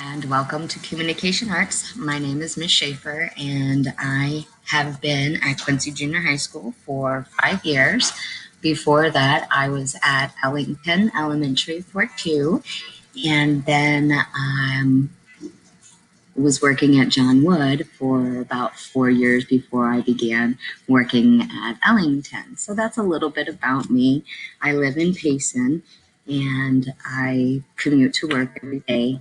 and welcome to Communication Arts. My name is Ms Schaffer, and I have been at Quincy Junior High School for 5 years. Before that, I was at Ellington Elementary for 2, and then was working at John Wood for about 4 years before I began working at Ellington. So that's a little bit about me. I live in Payson, and I commute to work every day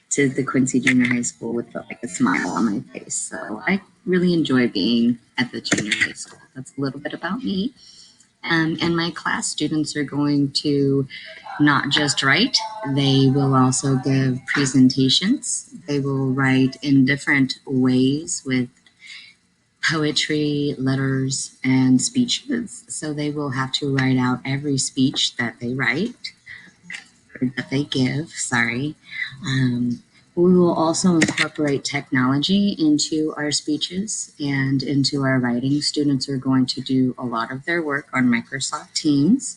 to the Quincy Junior High School with like a smile on my face. So I really enjoy being at the junior high school. That's a little bit about me. And my class students are going to not just write, they will also give presentations. They will write in different ways with poetry, letters, and speeches. So they will have to write out every speech that they write or that they give, sorry. We will also incorporate technology into our speeches and into our writing. Students are going to do a lot of their work on Microsoft Teams.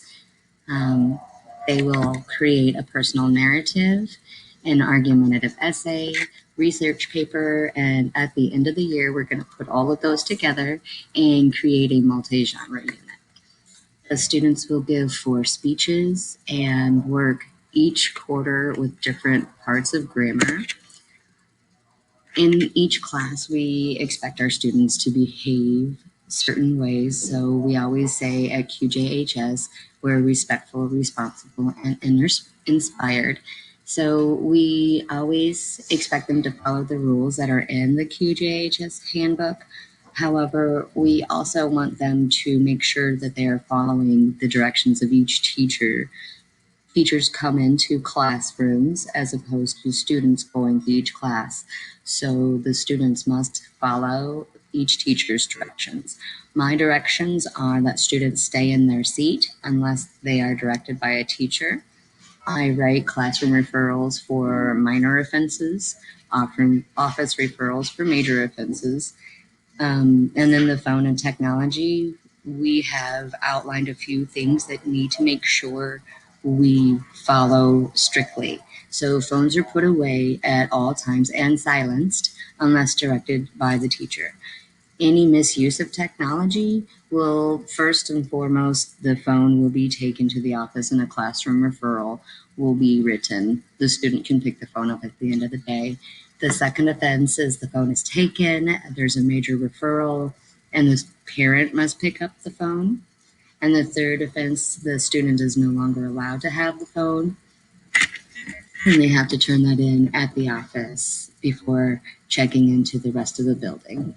Um, they will create a personal narrative, an argumentative essay, research paper, and at the end of the year, we're going to put all of those together and create a multi-genre unit. The students will give 4 speeches and work each quarter with different parts of grammar. In each class, we expect our students to behave certain ways. So we always say at QJHS, we're respectful, responsible, and inspired. So we always expect them to follow the rules that are in the QJHS handbook. However, we also want them to make sure that they are following the directions of each teacher. Teachers come into classrooms as opposed to students going to each class. So the students must follow each teacher's directions. My directions are that students stay in their seat unless they are directed by a teacher. I write classroom referrals for minor offenses, offering office referrals for major offenses. And then the phone and technology, we have outlined a few things that need to make sure we follow strictly. So phones are put away at all times and silenced unless directed by the teacher. Any misuse of technology will, first and foremost, the phone will be taken to the office and a classroom referral will be written. The student can pick the phone up at the end of the day. The second offense is the phone is taken, there's a major referral, and the parent must pick up the phone. And the third offense, the student is no longer allowed to have the phone, and they have to turn that in at the office before checking into the rest of the building.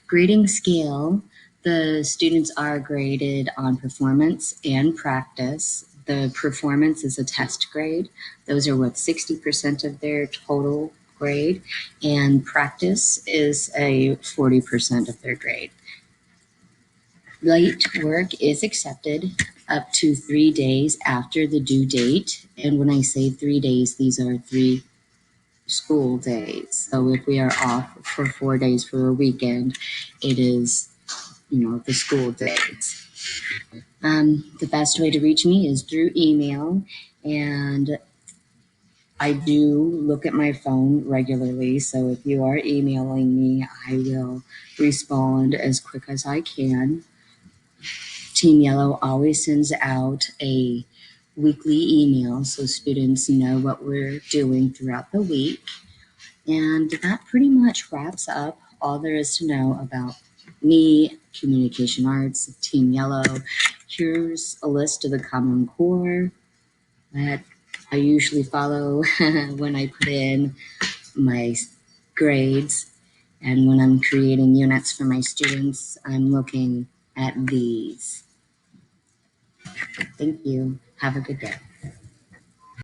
Grading scale, the students are graded on performance and practice. The performance is a test grade. Those are worth 60% of their total grade, and practice is a 40% of their grade. Late work is accepted up to 3 days after the due date. And when I say 3 days, these are 3 school days. So if we are off for 4 days for a weekend, it is, the school days. The best way to reach me is through email, and I do look at my phone regularly. So if you are emailing me, I will respond as quick as I can. Team Yellow always sends out a weekly email so students know what we're doing throughout the week. And that pretty much wraps up all there is to know about me, Communication Arts, Team Yellow. Here's a list of the Common Core that I usually follow when I put in my grades. And when I'm creating units for my students, I'm looking at these. Thank you. Have a good day.